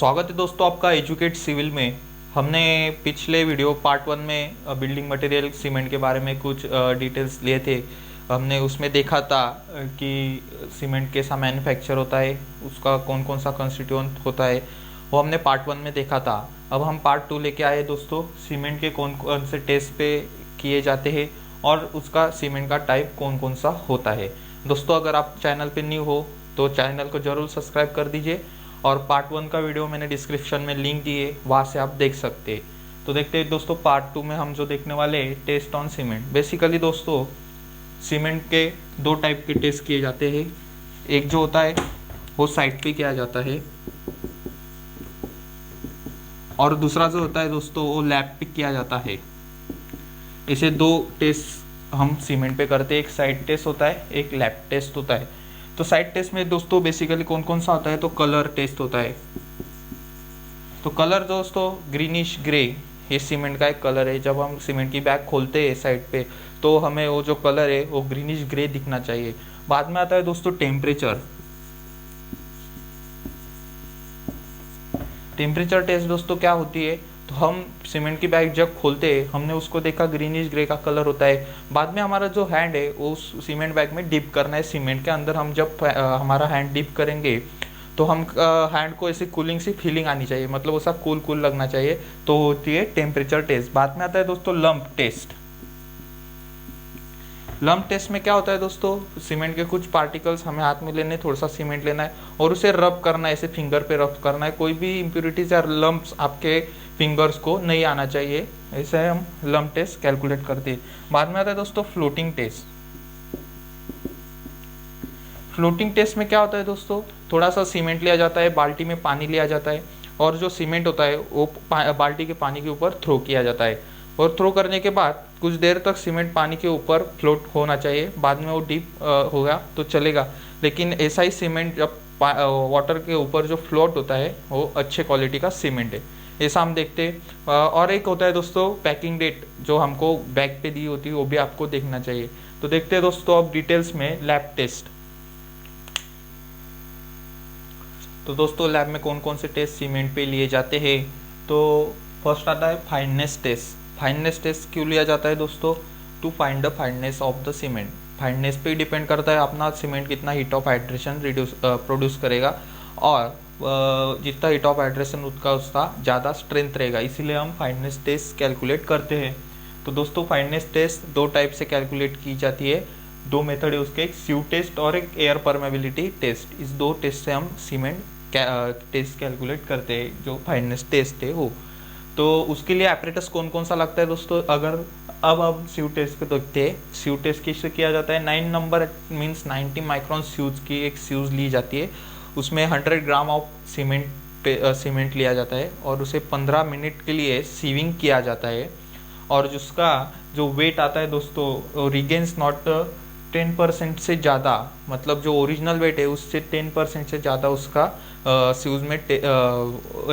स्वागत है दोस्तों आपका एजुकेट सिविल में। हमने पिछले वीडियो पार्ट 1 में बिल्डिंग मटेरियल सीमेंट के बारे में कुछ डिटेल्स लिए थे। हमने उसमें देखा था कि सीमेंट कैसा मैन्युफैक्चर होता है, उसका कौन कौन सा कंस्टिट्यूएंट होता है, वो हमने पार्ट 1 में देखा था। अब हम पार्ट 2 लेके आए दोस्तों, सीमेंट के कौन कौन से टेस्ट पे किए जाते हैं और उसका सीमेंट का टाइप कौन कौन सा होता है। दोस्तों अगर आप चैनल पे न्यू हो तो चैनल को ज़रूर सब्सक्राइब कर दीजिए और पार्ट 1 का वीडियो मैंने डिस्क्रिप्शन में लिंक दिए, वहाँ से आप देख सकते हैं। तो देखते हैं दोस्तों पार्ट 2 में हम जो देखने वाले टेस्ट ऑन सीमेंट। बेसिकली दोस्तों सीमेंट के दो टाइप के टेस्ट किए जाते हैं। एक जो होता है वो साइट पे किया जाता है और दूसरा जो होता है दोस्तों वो लैब पे किया जाता है। इसे दो टेस्ट हम सीमेंट पे करते हैं, एक साइट टेस्ट होता है, एक लैब टेस्ट होता है। तो साइड टेस्ट में दोस्तों बेसिकली कौन कौन सा होता है, तो कलर टेस्ट होता है। तो कलर दोस्तों ग्रीनिश ग्रे, ये सीमेंट का एक कलर है। जब हम सीमेंट की बैग खोलते हैं साइड पे तो हमें वो जो कलर है वो ग्रीनिश ग्रे दिखना चाहिए। बाद में आता है दोस्तों टेम्परेचर। टेम्परेचर टेस्ट दोस्तों क्या होती है, तो हम सीमेंट की बैग जब खोलते हैं हमने उसको देखा ग्रीनिश ग्रे का कलर होता है। बाद में हमारा जो हैंड है वो उस सीमेंट बैग में डिप करना है। सीमेंट के अंदर हम जब हमारा हैंड डिप करेंगे तो हम हैंड को ऐसी कूलिंग सी फीलिंग आनी चाहिए, मतलब ऐसा कूल कूल लगना चाहिए, तो होती है टेम्परेचर टेस्ट। बाद में आता है दोस्तों लंप टेस्ट। लम्प टेस्ट में क्या होता है दोस्तों, सीमेंट के कुछ पार्टिकल्स हमें हाथ में लेने, थोड़ा सा सीमेंट लेना है और उसे रब करना है, ऐसे फिंगर पे रब करना है। कोई भी इम्प्योरिटीज या लम्प्स आपके फिंगर्स को नहीं आना चाहिए। ऐसे हम लम्प टेस्ट कैलकुलेट करते हैं। बाद में आता है दोस्तों फ्लोटिंग टेस्ट। फ्लोटिंग टेस्ट में क्या होता है दोस्तों, थोड़ा सा सीमेंट लिया जाता है, बाल्टी में पानी लिया जाता है और जो सीमेंट होता है वो बाल्टी के पानी के ऊपर थ्रो किया जाता है और थ्रो करने के बाद कुछ देर तक सीमेंट पानी के ऊपर फ्लोट होना चाहिए। बाद में वो डीप होगा तो चलेगा, लेकिन ऐसा ही सीमेंट जब वाटर के ऊपर जो फ्लोट होता है वो अच्छे क्वालिटी का सीमेंट है, ऐसा हम देखते हैं। और एक होता है दोस्तों पैकिंग डेट, जो हमको बैग पे दी होती है, वो भी आपको देखना चाहिए। तो देखते हैं दोस्तों अब डिटेल्स में लैब टेस्ट। तो दोस्तों लैब में कौन कौन से टेस्ट सीमेंट पे लिए जाते हैं, तो फर्स्ट आता है फाइननेस टेस्ट। फाइननेस टेस्ट क्यों लिया जाता है दोस्तों, to find the fineness of the cement. Fineness पे डिपेंड करता है अपना सीमेंट कितना हीट ऑफ हाइड्रेशन प्रोड्यूस करेगा और जितना हीट ऑफ हाइड्रेशन उसका ज़्यादा स्ट्रेंथ रहेगा, इसीलिए हम फाइननेस टेस्ट कैलकुलेट करते हैं। तो दोस्तों फाइननेस टेस्ट दो टाइप से कैलकुलेट की जाती है, दो मेथड है उसके, एक स्यू टेस्ट और एक एयर परमेबिलिटी टेस्ट। इस दो टेस्ट से हम सीमेंट टेस्ट कैलकुलेट करते हैं, जो फाइननेस टेस्ट है वो। तो उसके लिए एपरेटस कौन कौन सा लगता है दोस्तों, अगर अब स्यू टेस्ट को देखते हैं। स्यू टेस्ट किससे किया जाता है, 9 नंबर मीन्स 90 माइक्रोन स्यूज की एक स्यूज ली जाती है। उसमें 100 ग्राम ऑफ सीमेंट लिया जाता है और उसे 15 मिनट के लिए सीविंग किया जाता है और जिसका जो वेट आता है दोस्तों रिगेन्स नॉट 10% से ज़्यादा, मतलब जो ओरिजिनल वेट है उससे 10% से ज़्यादा उसका स्यूज में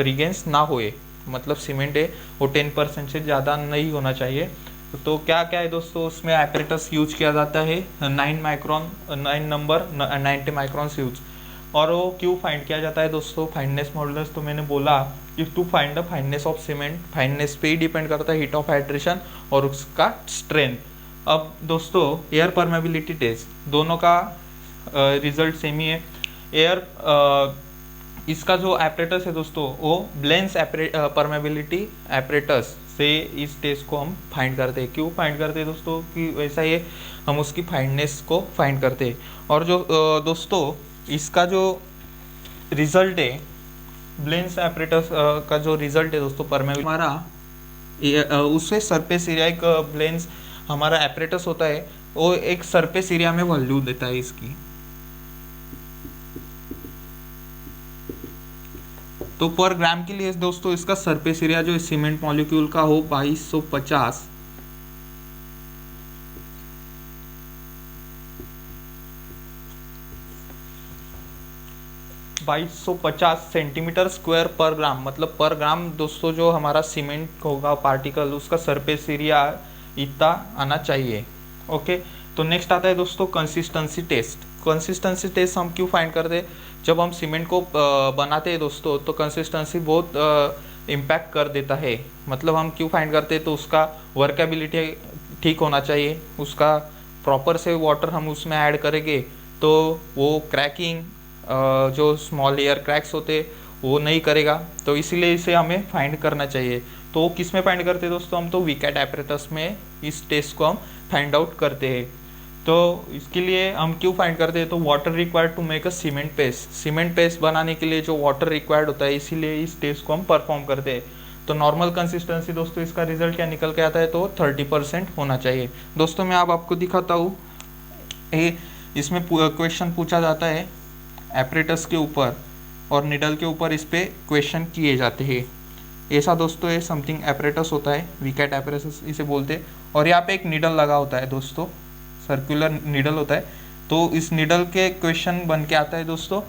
रिगेन्स ना होए, मतलब सीमेंट है वो 10% से ज़्यादा नहीं होना चाहिए। तो क्या क्या है दोस्तों, उसमें एपरेटस यूज किया जाता है 9 नंबर 90 माइक्रोन स्यूज। और वो क्यों फाइंड किया जाता है दोस्तों, फाइननेस मॉडुलस तो मैंने बोला कि to find the fineness of cement. Fineness पे ही डिपेंड करता है हीट ऑफ हाइड्रेशन और उसका स्ट्रेंथ। अब दोस्तों एयर परमेबिलिटी टेस्ट, दोनों का रिजल्ट सेम ही है। एयर इसका जो एपरेटस है दोस्तों वो ब्लेंस परमेबिलिटी एपरेटस से इस टेस्ट को हम फाइंड करते हैं। क्यों फाइंड करते हैं दोस्तों, कि वैसा ही हम उसकी फाइंडनेस को फाइंड करते हैं। और जो दोस्तों इसका जो रिजल्ट है ब्लेंस एपरेटस का जो रिजल्ट है दोस्तों परमेबिलिटी, हमारा उससे सरफेस एरिया, एक ब्लेंस हमारा एपरेटस होता है वो एक सरफेस एरिया में वैल्यू देता है इसकी। तो पर ग्राम के लिए दोस्तों इसका सरफेस एरिया जो सीमेंट मॉलिक्यूल का हो 2250 सेंटीमीटर स्क्वायर पर ग्राम, मतलब पर ग्राम दोस्तों जो हमारा सीमेंट होगा पार्टिकल उसका सरफेस एरिया इतना आना चाहिए। ओके, तो नेक्स्ट आता है दोस्तों कंसिस्टेंसी टेस्ट। कंसिस्टेंसी टेस्ट हम क्यों फाइंड करते हैं, जब हम सीमेंट को बनाते हैं दोस्तों, तो कंसिस्टेंसी बहुत इम्पैक्ट कर देता है। मतलब हम क्यों फाइंड करते हैं, तो उसका वर्केबिलिटी ठीक होना चाहिए, उसका प्रॉपर से वाटर हम उसमें ऐड करेंगे तो वो क्रैकिंग, जो स्मॉल एयर क्रैक्स होते वो नहीं करेगा। तो इसीलिए इसे हमें फाइंड करना चाहिए। तो किस में फाइंड करते हैं दोस्तों, हम तो वीकैट एपरेटस में इस टेस्ट को हम फाइंड आउट करते हैं। तो इसके लिए हम क्यों फाइंड करते हैं, तो water required to make a cement paste, cement paste बनाने के लिए जो वाटर रिक्वायर्ड होता है, इसीलिए इस टेस्ट को हम परफॉर्म करते हैं। तो नॉर्मल कंसिस्टेंसी दोस्तों इसका रिजल्ट क्या निकल के आता है, तो 30% होना चाहिए। दोस्तों मैं अब आपको दिखाता हूँ, इसमें क्वेश्चन पूछा जाता है एपरेटस के ऊपर और निडल के ऊपर, इस पे क्वेश्चन किए जाते हैं। ऐसा दोस्तों ये समथिंग एपरेटस होता है, वीकैट एपरेटस इसे बोलते हैं। और यहाँ पे एक निडल लगा होता है दोस्तों, सर्कुलर निडल होता है। तो इस निडल के क्वेश्चन बन के आता है दोस्तों,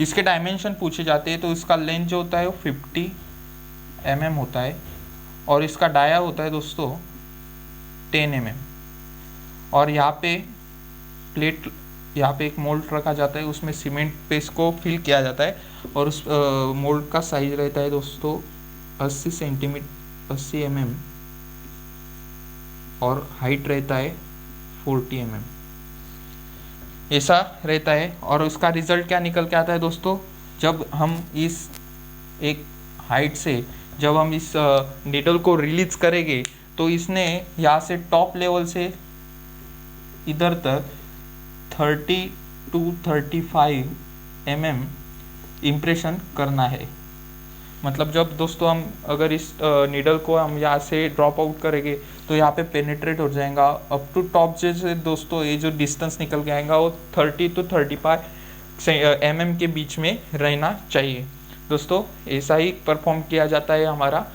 इसके डायमेंशन पूछे जाते हैं। तो इसका लेंथ जो होता है वो 50 mm होता है और इसका डाया होता है दोस्तों 10 mm। और यहाँ पे प्लेट, यहाँ पे एक मोल्ड रखा जाता है, उसमें सीमेंट पेस्ट को फिल किया जाता है और उस मोल्ड का साइज रहता है दोस्तों 80 सेंटीमीटर 80 mm और हाइट रहता है 40 mm, ऐसा रहता है। और उसका रिजल्ट क्या निकल के आता है दोस्तों, जब हम इस एक हाइट से जब हम इस नीडल को रिलीज करेंगे तो इसने यहाँ से टॉप लेवल से इधर तक 30 to 35 mm इम्प्रेशन करना है। मतलब जब दोस्तों हम अगर इस नीडल को हम यहाँ से ड्रॉप आउट करेंगे तो यहाँ पे पेनिट्रेट हो जाएगा अप टू टॉप। जैसे दोस्तों ये जो डिस्टेंस निकल के आएगा वो 30 to 35 mm के बीच में रहना चाहिए। दोस्तों ऐसा ही परफॉर्म किया जाता है हमारा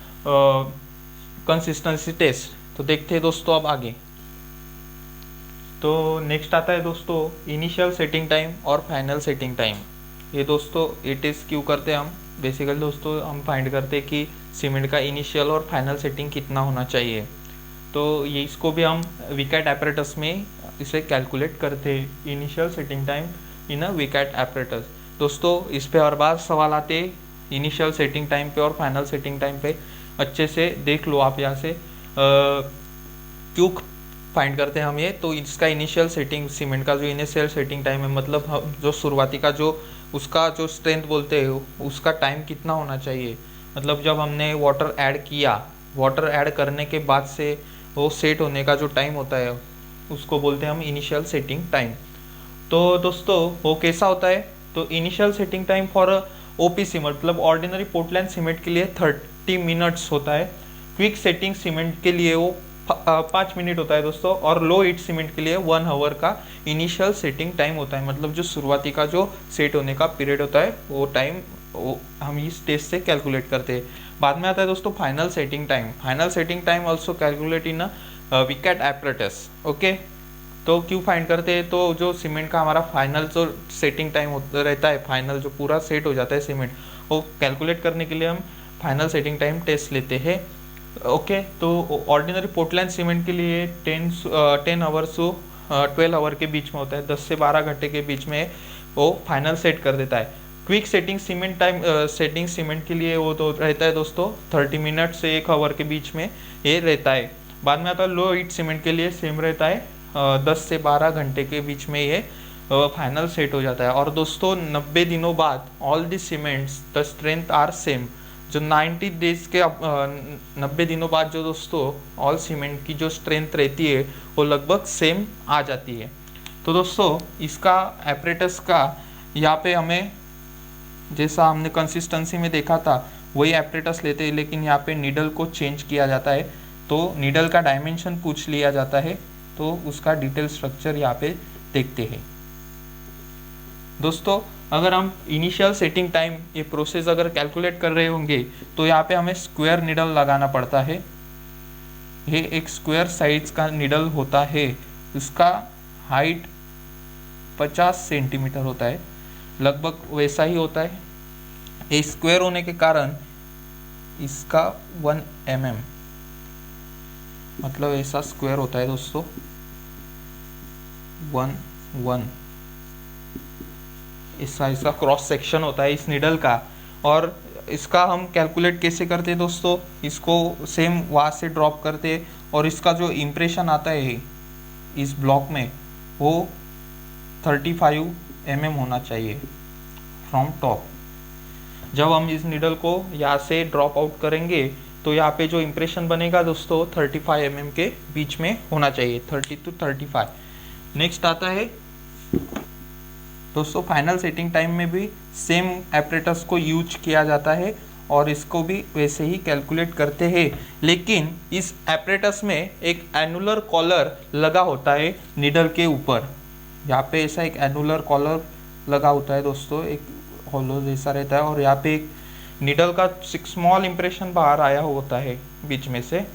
कंसिस्टेंसी टेस्ट। तो देखते हैं दोस्तों अब आगे। तो नेक्स्ट आता है दोस्तों इनिशियल सेटिंग टाइम और फाइनल सेटिंग टाइम। ये दोस्तों ये टेस्ट क्यों करते हैं हम, बेसिकली दोस्तों हम फाइंड करते हैं कि सीमेंट का इनिशियल और फाइनल सेटिंग कितना होना चाहिए। तो ये इसको भी हम वीकैट एपरेटस में इसे कैलकुलेट करते हैं, initial setting time in a Vicat apparatus. दोस्तों इस पे हर बार सवाल आते हैं इनिशियल सेटिंग टाइम पे और फाइनल सेटिंग टाइम पे, अच्छे से देख लो आप यहाँ से क्यों फाइंड करते हैं हम ये। तो इसका इनिशियल सेटिंग, सीमेंट का जो इनिशियल सेटिंग टाइम है, मतलब हम जो शुरुआती का जो उसका जो स्ट्रेंथ बोलते हैं उसका टाइम कितना होना चाहिए। मतलब जब हमने वाटर ऐड किया, वाटर ऐड करने के बाद से वो सेट होने का जो टाइम होता है उसको बोलते हैं हम इनिशियल सेटिंग टाइम। तो दोस्तों वो कैसा होता है, तो initial setting time for OPC मतलब ऑर्डिनरी पोर्टलैंड सीमेंट के लिए 30 मिनट्स होता है। क्विक सेटिंग सीमेंट के लिए वो 5 मिनट होता है दोस्तों। और लो हीट सीमेंट के लिए 1 आवर का इनिशियल सेटिंग टाइम होता है। मतलब जो शुरुआती का जो सेट होने का पीरियड होता है वो टाइम वो हम इस टेस्ट से कैलकुलेट करते हैं। बाद में आता है दोस्तों final setting time. Final setting time also calculate in Vicat apparatus. Okay, तो क्यों फाइंड करते हैं, तो जो सीमेंट का हमारा फाइनल जो सेटिंग टाइम होता रहता है, फाइनल जो पूरा सेट हो जाता है सीमेंट, वो कैलकुलेट करने के लिए हम फाइनल सेटिंग टाइम टेस्ट लेते हैं। ओके, तो ऑर्डिनरी पोर्टलैंड सीमेंट के लिए 10 आवर्स से 12 आवर के बीच में होता है, 10 से 12 घंटे के बीच में वो फाइनल सेट कर देता है। Quick setting cement time setting cement के लिए वो तो रहता है दोस्तों 30 मिनट से 1 आवर के बीच में ये रहता है। बाद में आता है लो हीट सीमेंट के लिए सेम रहता है, 10 से 12 घंटे के बीच में ये फाइनल सेट हो जाता है। और दोस्तों 90 दिनों बाद all the cements the strength are same. जो 90 डेज के 90 दिनों बाद जो दोस्तों ऑल सीमेंट की जो स्ट्रेंथ रहती है वो लगभग सेम आ जाती है। तो दोस्तों इसका एपरेटस का यहाँ पे हमें जैसा हमने कंसिस्टेंसी में देखा था वही एपरेटस लेते हैं, लेकिन यहाँ पे नीडल को चेंज किया जाता है। तो नीडल का डायमेंशन पूछ लिया जाता है, तो उसका डिटेल स्ट्रक्चर यहाँ पे देखते हैं। दोस्तों अगर हम इनिशियल सेटिंग टाइम ये प्रोसेस अगर कैलकुलेट कर रहे होंगे तो यहाँ पे हमें स्क्वायर नीडल लगाना पड़ता है। ये एक स्क्वायर साइज का नीडल होता है, इसका हाइट 50 सेंटीमीटर होता है, लगभग वैसा ही होता है। ये स्क्वायर होने के कारण इसका 1 mm मतलब ऐसा स्क्वायर होता है दोस्तों, 1 1 इसका क्रॉस सेक्शन होता है इस निडल का, और इसका हम कैलकुलेट कैसे करते हैं दोस्तों, इसको सेम वहाँ से ड्रॉप करते और इसका जो इम्प्रेशन आता है इस ब्लॉक में वो 35 mm होना चाहिए फ्रॉम टॉप। जब हम इस निडल को यहाँ से ड्रॉप आउट करेंगे तो यहाँ पे जो इम्प्रेशन बनेगा दोस्तों 35 mm के बीच में होना चाहिए, 30 to 35। नेक्स्ट आता है दोस्तों फाइनल सेटिंग टाइम में भी सेम एपरेटस को यूज किया जाता है और इसको भी वैसे ही कैलकुलेट करते हैं, लेकिन इस एपरेटस में एक एनुलर कॉलर लगा होता है निडल के ऊपर। यहाँ पे ऐसा एक एनुलर कॉलर लगा होता है दोस्तों, एक होलो जैसा रहता है, और यहाँ पे एक निडल का स्मॉल इम्प्रेशन बाहर आया होता है बीच में से,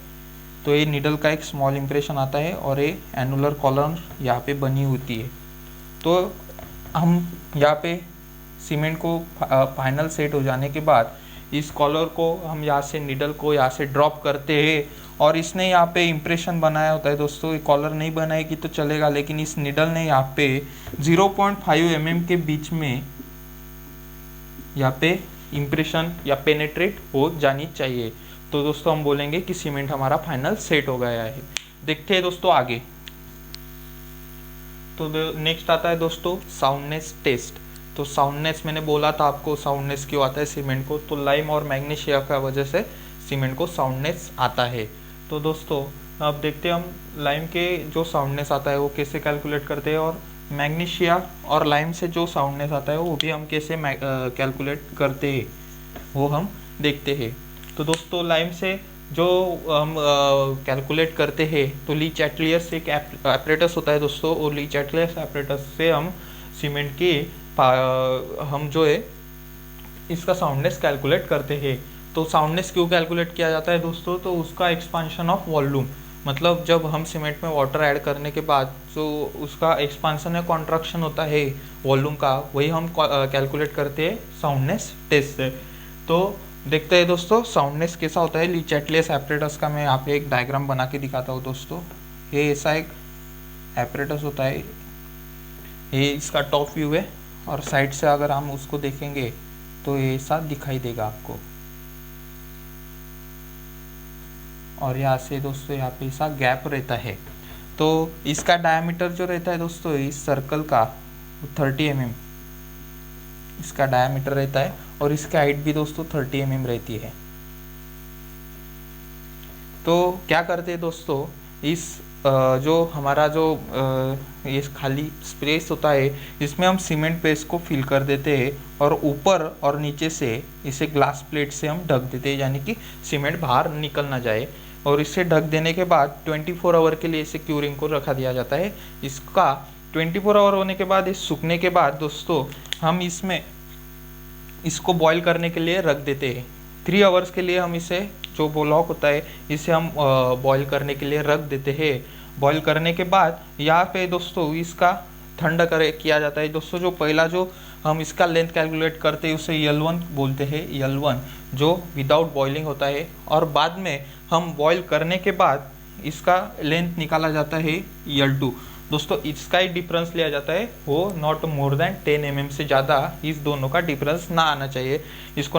तो ये निडल का एक स्मॉल इम्प्रेशन आता है और ये एनुलर कॉलम यहाँ पे बनी होती है। तो हम यहाँ पे सीमेंट को फाइनल सेट हो जाने के बाद इस कॉलर को हम यहाँ से निडल को यहाँ से ड्रॉप करते हैं, और इसने यहाँ पे इम्प्रेशन बनाया होता है दोस्तों। ये कॉलर नहीं बनाएगी तो चलेगा, लेकिन इस निडल ने यहाँ पे 0.5 mm के बीच में यहाँ पे इम्प्रेशन या पेनेट्रेट हो जानी चाहिए। तो दोस्तों हम बोलेंगे कि सीमेंट हमारा फाइनल सेट हो गया है। देखते हैं दोस्तों आगे। तो नेक्स्ट आता है दोस्तों साउंडनेस टेस्ट। तो साउंडनेस मैंने बोला था आपको साउंडनेस क्यों आता है सीमेंट को, तो लाइम और मैग्नीशिया का वजह से सीमेंट को साउंडनेस आता है। तो दोस्तों अब देखते हैं हम लाइम के जो साउंडनेस आता है वो कैसे कैलकुलेट करते हैं, और मैग्नीशिया और लाइम से जो साउंडनेस आता है वो भी हम कैसे कैलकुलेट करते हैं वो हम देखते हैं। तो दोस्तों लाइम से जो हम कैलकुलेट करते हैं तो ली चैटलियर्स एक एपरेटस होता है दोस्तों, और ली चैटलियर्स एपरेटस से हम सीमेंट की हम जो है इसका साउंडनेस कैलकुलेट करते हैं। तो साउंडनेस क्यों कैलकुलेट किया जाता है दोस्तों, तो उसका एक्सपांशन ऑफ वॉल्यूम, मतलब जब हम सीमेंट में वाटर ऐड करने के बाद जो उसका एक्सपांशन या कॉन्ट्रैक्शन होता है वॉल्यूम का, वही हम कैलकुलेट करते हैं साउंडनेस टेस्ट से। तो देखते हैं दोस्तों साउंडनेस कैसा होता है ली चैटलियर्स एपरेटस का। मैं यहाँ पे एक डायग्राम बना के दिखाता हूँ दोस्तों। ये ऐसा एक एपरेटस होता है, ये इसका टॉप व्यू है, और साइड से अगर हम उसको देखेंगे तो ये ऐसा दिखाई देगा आपको, और यहाँ से दोस्तों यहाँ पे ऐसा गैप रहता है। तो इसका डायमीटर जो रहता है दोस्तों इस सर्कल का 30 mm इसका डायमीटर रहता है, और इसकी हाइट भी दोस्तों 30 mm रहती है। तो क्या करते हैं दोस्तों, इस जो हमारा जो ये खाली स्पेस होता है इसमें हम सीमेंट पेस्ट को फिल कर देते हैं, और ऊपर और नीचे से इसे ग्लास प्लेट से हम ढक देते हैं, यानी कि सीमेंट बाहर निकल ना जाए। और इसे ढक देने के बाद 24 आवर के लिए इसे क्यूरिंग को रखा दिया जाता है। इसका 24 आवर होने के बाद, इस सूखने के बाद दोस्तों हम इसमें इसको बॉईल करने के लिए रख देते हैं। 3 आवर्स के लिए हम इसे जो ब्लॉक होता है इसे हम बॉईल करने के लिए रख देते हैं। बॉईल करने के बाद यहाँ पे दोस्तों इसका ठंडा किया जाता है दोस्तों। जो पहला जो हम इसका लेंथ कैलकुलेट करते हैं उसे L1 बोलते हैं, L1 जो विदाउट बॉइलिंग होता है, और बाद में हम बॉईल करने के बाद इसका लेंथ निकाला जाता है L2 दोस्तों। इसका ही डिफरेंस लिया जाता है, वो नॉट मोर देन 10 mm से ज़्यादा इस दोनों का डिफरेंस ना आना चाहिए। इसको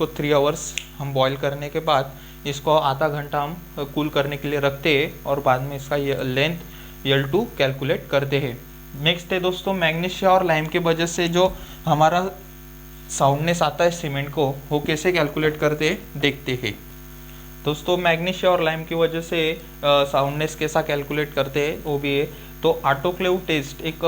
3 आवर्स हम बॉईल करने के बाद इसको आधा घंटा हम कूल करने के लिए रखते हैं, और बाद में इसका लेंथ L2 कैलकुलेट करते हैं। नेक्स्ट है दोस्तों मैग्नीशिया और लाइम के वजह से जो हमारा साउंडनेस आता है सीमेंट को, वो कैसे कैलकुलेट करते हैं देखते हैं दोस्तों। मैग्नीशिया और लाइम की वजह से साउंडनेस कैसा कैलकुलेट करते हैं वो भी है। तो ऑटोक्लेव टेस्ट एक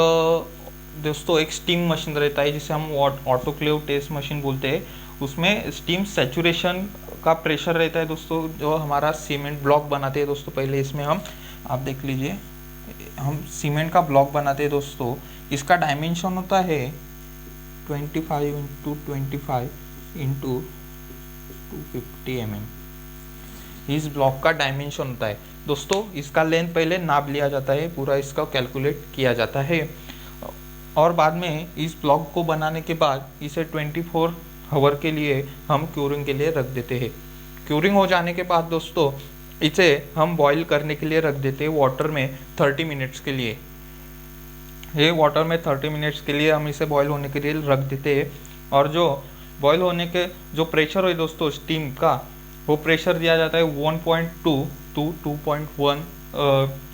दोस्तों एक स्टीम मशीन रहता है जिसे हम ऑटोक्लेव टेस्ट मशीन बोलते हैं। उसमें स्टीम सैचुरेशन का प्रेशर रहता है दोस्तों, जो हमारा सीमेंट ब्लॉक बनाते हैं दोस्तों। पहले इसमें हम आप देख लीजिए, हम सीमेंट का ब्लॉक बनाते हैं दोस्तों। इसका डायमेंशन होता है 25 × 25 × 250 mm। इस ब्लॉक का डायमेंशन होता है दोस्तों। इसका लेंथ पहले नाप लिया जाता है, पूरा इसका कैलकुलेट किया जाता है, और बाद में इस ब्लॉक को बनाने के बाद इसे 24 आवर के लिए हम क्यूरिंग के लिए रख देते हैं। क्यूरिंग हो जाने के बाद दोस्तों इसे हम बॉईल करने के लिए रख देते हैं वाटर में 30 मिनट्स के लिए। ये वाटर में 30 मिनट्स के लिए हम इसे बॉयल होने के लिए रख देते हैं। और जो बॉयल होने के जो प्रेशर है दोस्तों स्टीम का, वो प्रेशर दिया जाता है 1.2 टू 2.1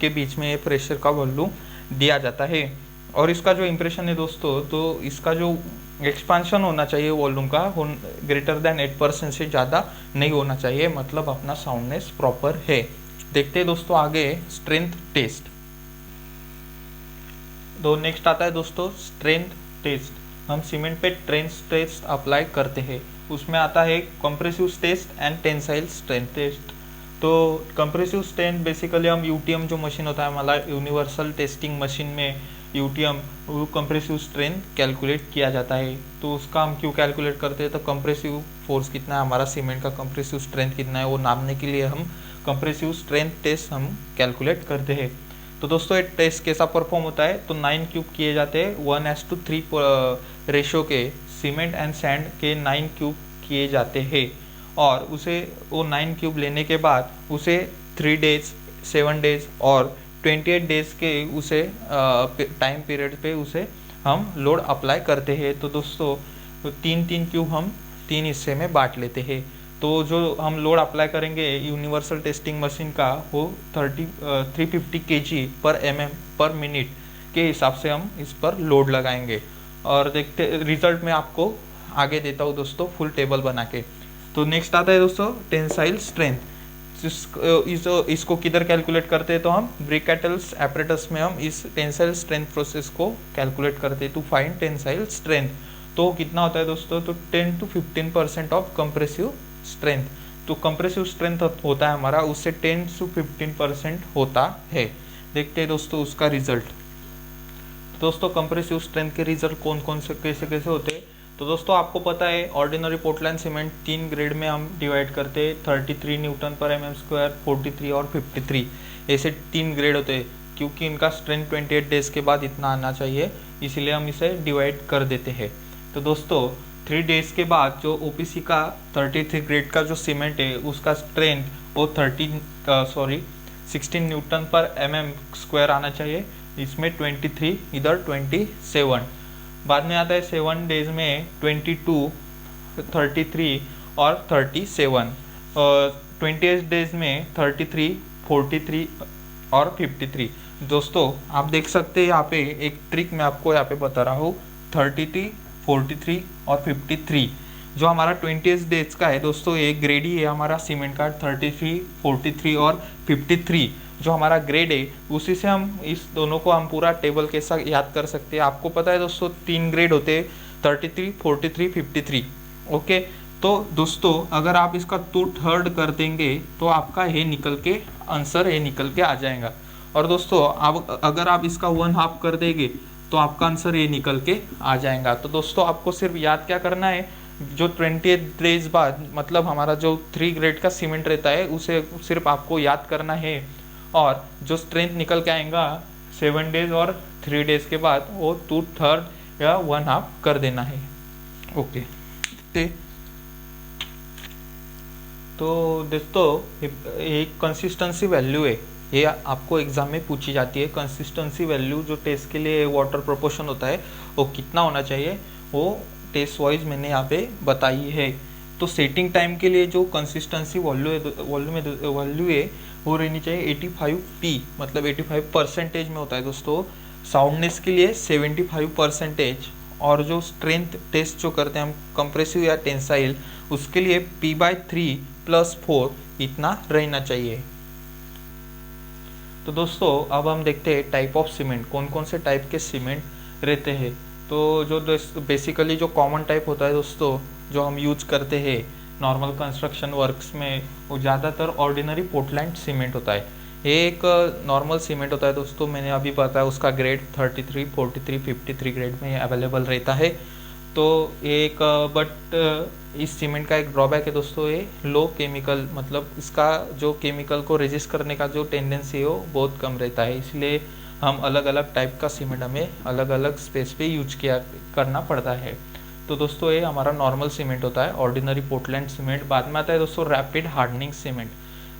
के बीच में ये प्रेशर का वैल्यू दिया जाता है। और इसका जो इम्प्रेशन है दोस्तों, तो इसका जो एक्सपांशन होना चाहिए वॉल्यूम का ग्रेटर देन 8% से ज़्यादा नहीं होना चाहिए, मतलब अपना साउंडनेस प्रॉपर है। देखते हैं दोस्तों आगे स्ट्रेंथ टेस्ट। तो नेक्स्ट आता है दोस्तों स्ट्रेंथ टेस्ट। हम सीमेंट पे स्ट्रेंथ टेस्ट अप्लाई करते हैं। उसमें आता है compressive test and tensile strength test. तो कंप्रेसिव स्ट्रेंथ बेसिकली हम यूटीएम जो मशीन होता है हमारा यूनिवर्सल टेस्टिंग मशीन में यूटीएम, वो कंप्रेसिव स्ट्रेंथ कैलकुलेट किया जाता है। तो उसका हम क्यों कैलकुलेट करते हैं, तो कंप्रेसिव फोर्स कितना है हमारा सीमेंट का, कंप्रेसिव स्ट्रेंथ कितना है वो नापने के लिए हम कंप्रेसिव स्ट्रेंथ टेस्ट हम कैलकुलेट करते हैं। तो दोस्तों ये टेस्ट कैसा परफॉर्म होता है, तो 9 क्यूब किए जाते हैं 1:3 रेशो के, सीमेंट एंड सैंड के 9 क्यूब किए जाते हैं। और उसे वो 9 क्यूब लेने के बाद उसे 3 डेज 7 डेज और 28 डेज के उसे टाइम पीरियड पे उसे हम लोड अप्लाई करते हैं। तो दोस्तों 3 क्यूब हम 3 हिस्से में बांट लेते हैं। तो जो हम लोड अप्लाई करेंगे यूनिवर्सल टेस्टिंग मशीन का, वो 350 kg पर mm पर मिनट के हिसाब से हम इस पर लोड लगाएंगे। और देखते रिजल्ट में आपको आगे देता हूँ दोस्तों फुल टेबल बना के। तो नेक्स्ट आता है दोस्तों टेंसाइल स्ट्रेंथ। इसको किधर कैलकुलेट करते हैं, तो हम ब्रिकेटल्स एपरेटस में हम इस टेंसाइल स्ट्रेंथ प्रोसेस को कैलकुलेट करते हैं टू फाइंड टेंसाइल स्ट्रेंथ। तो कितना होता है दोस्तों, तो 10 to 15% ऑफ कंप्रेसिव स्ट्रेंथ। तो कंप्रेसिव स्ट्रेंथ होता है हमारा, उससे 10 to 15% होता है। देखते हैं दोस्तों उसका रिजल्ट। दोस्तों कंप्रेसिव स्ट्रेंथ के रिजल्ट कौन कौन से कैसे कैसे होते हैं, तो दोस्तों आपको पता है ऑर्डिनरी पोर्टलैंड सीमेंट 3 ग्रेड में हम डिवाइड करते हैं, 33 न्यूटन पर mm², 43 और 53, ऐसे 3 ग्रेड होते हैं। क्योंकि इनका स्ट्रेंथ 28 डेज के बाद इतना आना चाहिए, इसीलिए हम इसे डिवाइड कर देते हैं। तो दोस्तों 3 डेज के बाद जो ओपीसी का 33 ग्रेड का जो सीमेंट है उसका स्ट्रेंथ वो 16 न्यूटन पर mm² आना चाहिए। इसमें 23, इधर 27। बाद में आता है 7 डेज में 22, 33 और 37। 28 डेज में 33, 43 और 53। दोस्तों आप देख सकते हैं यहाँ पे एक ट्रिक मैं आपको यहाँ पे बता रहा हूँ। 33, 43 और 53 जो हमारा 28 डेज का है दोस्तों, ये ग्रेड ही है हमारा सीमेंट का। 33, 43 और 53 जो हमारा ग्रेड है, उसी से हम इस दोनों को हम पूरा टेबल कैसा याद कर सकते हैं। आपको पता है दोस्तों 3 ग्रेड होते हैं, 33, 43, 53। ओके, तो दोस्तों अगर आप इसका 2/3 कर देंगे तो आपका ये निकल के आंसर ये निकल के आ जाएगा। और दोस्तों आप अगर आप इसका 1/2 कर देंगे तो आपका आंसर ये निकल के आ जाएगा। तो दोस्तों आपको सिर्फ याद क्या करना है, जो 28 डेज बाद मतलब हमारा जो 3 ग्रेड का सीमेंट रहता है उसे सिर्फ आपको याद करना है। और जो स्ट्रेंथ निकल के आएगा 7 डेज और 3 डेज के बाद वो 2/3 या 1/2 कर देना है। ओके, तो दोस्तों एक कंसिस्टेंसी वैल्यू है, ये आपको एग्जाम में पूछी जाती है। कंसिस्टेंसी वैल्यू जो टेस्ट के लिए वाटर प्रोपोर्शन होता है वो कितना होना चाहिए, वो टेस्ट वाइज मैंने यहाँ पे बताई है। तो सेटिंग टाइम के लिए जो कंसिस्टेंसी वैल्यू है वो रहनी चाहिए 85p, मतलब 85% में होता है दोस्तों। साउंडनेस के लिए 75%, और जो स्ट्रेंथ टेस्ट जो करते हैं हम कंप्रेसिव या टेंसाइल, उसके लिए p/3 + 4 इतना रहना चाहिए। तो दोस्तों अब हम देखते हैं टाइप ऑफ सीमेंट, कौन कौन से टाइप के सीमेंट रहते हैं। तो जो बेसिकली जो कॉमन टाइप होता है दोस्तों, जो हम यूज करते हैं नॉर्मल कंस्ट्रक्शन वर्क्स में, वो ज़्यादातर ऑर्डिनरी पोर्टलैंड सीमेंट होता है। ये एक नॉर्मल सीमेंट होता है दोस्तों, मैंने अभी बताया उसका ग्रेड 33, 43, 53 ग्रेड में अवेलेबल रहता है। तो एक बट इस सीमेंट का एक ड्रॉबैक है दोस्तों, ये लो केमिकल, मतलब इसका जो केमिकल को रेजिस्ट करने का जो टेंडेंसी है वो बहुत कम रहता है। इसलिए हम अलग अलग टाइप का सीमेंट हमें अलग अलग स्पेस पे यूज करना पड़ता है। तो दोस्तों ये हमारा नॉर्मल सीमेंट होता है, ऑर्डिनरी पोर्टलैंड सीमेंट। बाद में आता है दोस्तों rapid hardening cement.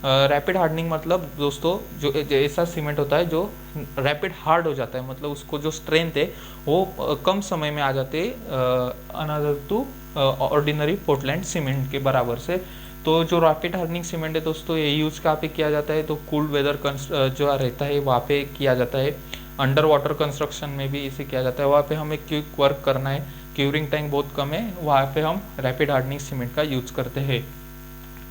Rapid hardening मतलब दोस्तों जो ऐसा सीमेंट होता है जो रैपिड हार्ड हो जाता है, मतलब उसको जो स्ट्रेंथ है वो कम समय में आ जाते another to ordinary Portland cement के बराबर से। तो जो रैपिड हार्डनिंग सीमेंट है दोस्तों ये यूज़ कहाँ पे किया जाता है, तो कूल्ड वेदर जो रहता है वहाँ पे किया जाता है। अंडर वाटर कंस्ट्रक्शन में भी इसे किया जाता है, वहाँ पे हमें क्विक वर्क करना है, क्यूरिंग टाइम बहुत कम है, वहाँ पे हम रैपिड हार्डनिंग सीमेंट का यूज करते हैं।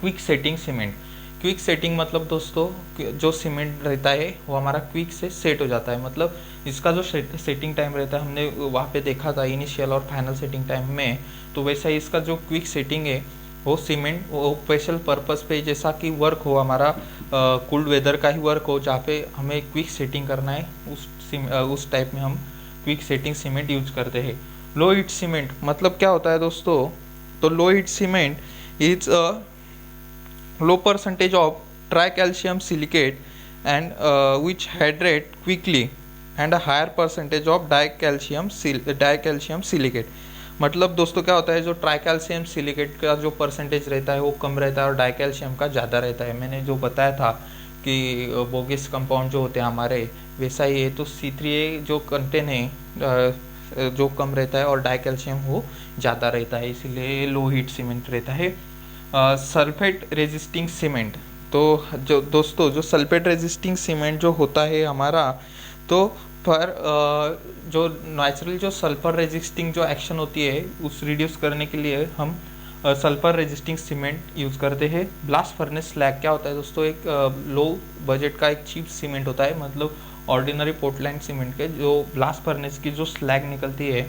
Quick setting cement, quick setting मतलब दोस्तों जो सीमेंट रहता है वो हमारा क्विक से सेट हो जाता है, मतलब इसका जो सेटिंग टाइम रहता है हमने वहाँ पे देखा था इनिशियल और फाइनल सेटिंग टाइम में, तो वैसा ही इसका जो क्विक सेटिंग है वो सीमेंट वो स्पेशल पर्पस पे जैसा कि वर्क हो हमारा कोल्ड वेदर का ही वर्क हो जहाँ पे हमें क्विक सेटिंग करना है, उस टाइप में हम क्विक सेटिंग सीमेंट यूज करते हैं। लो हीट सीमेंट मतलब क्या होता है दोस्तों, तो low heat cement is a low percentage of tricalcium silicate and which hydrate quickly and a higher percentage of dicalcium silicate। मतलब दोस्तों क्या होता है, जो ट्राइकैल्शियम सिलिकेट का जो परसेंटेज रहता है वो कम रहता है और डाइकैल्शियम का ज़्यादा रहता है। मैंने जो बताया था कि बोगिस कंपाउंड जो होते हैं हमारे वैसा ही है, तो C3A जो कंटेंट है जो कम रहता है और डाइकैल्शियम वो ज़्यादा रहता है, इसीलिए लो हीट सीमेंट रहता है। सल्फेट रेजिस्टिंग सीमेंट, तो जो दोस्तों जो सल्फेट रेजिस्टिंग सीमेंट जो होता है हमारा, तो पर जो नेचुरल जो सल्फर रेजिस्टिंग जो एक्शन होती है उस रिड्यूस करने के लिए हम सल्फर रेजिस्टिंग सीमेंट यूज़ करते हैं। ब्लास्ट फर्नेस स्लैग क्या होता है दोस्तों, एक लो बजट का एक चीप सीमेंट होता है, मतलब ऑर्डिनरी पोर्टलैंड सीमेंट के जो ब्लास्ट फर्नेस की जो स्लैग निकलती है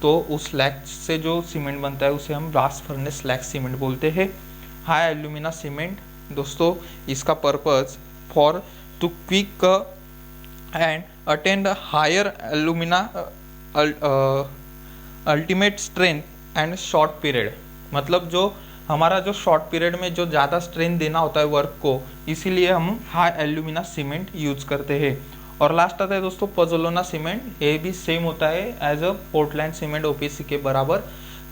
तो उस स्लैग से जो सीमेंट बनता है उसे हम ब्लास्ट फर्नेस स्लैग सीमेंट बोलते हैं। हाई एल्यूमिना सीमेंट दोस्तों इसका purpose for to quick and attend higher alumina ultimate strength and short period, मतलब जो हमारा जो शॉर्ट पीरियड में जो ज़्यादा स्ट्रेंथ देना होता है वर्क को, इसीलिए हम हाई एल्यूमिना सीमेंट यूज करते हैं। और लास्ट आता है दोस्तों पोज़ोलाना सीमेंट, ये भी सेम होता है as a Portland cement OPC के बराबर।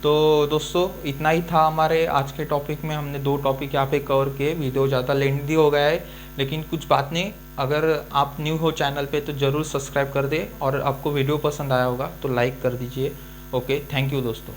तो दोस्तों इतना ही था हमारे आज के टॉपिक में, हमने 2 टॉपिक यहाँ पे कवर किए। वीडियो ज़्यादा लेंथी हो गया है लेकिन कुछ बात नहीं, अगर आप न्यू हो चैनल पे तो ज़रूर सब्सक्राइब कर दे और आपको वीडियो पसंद आया होगा तो लाइक कर दीजिए। ओके, थैंक यू दोस्तों।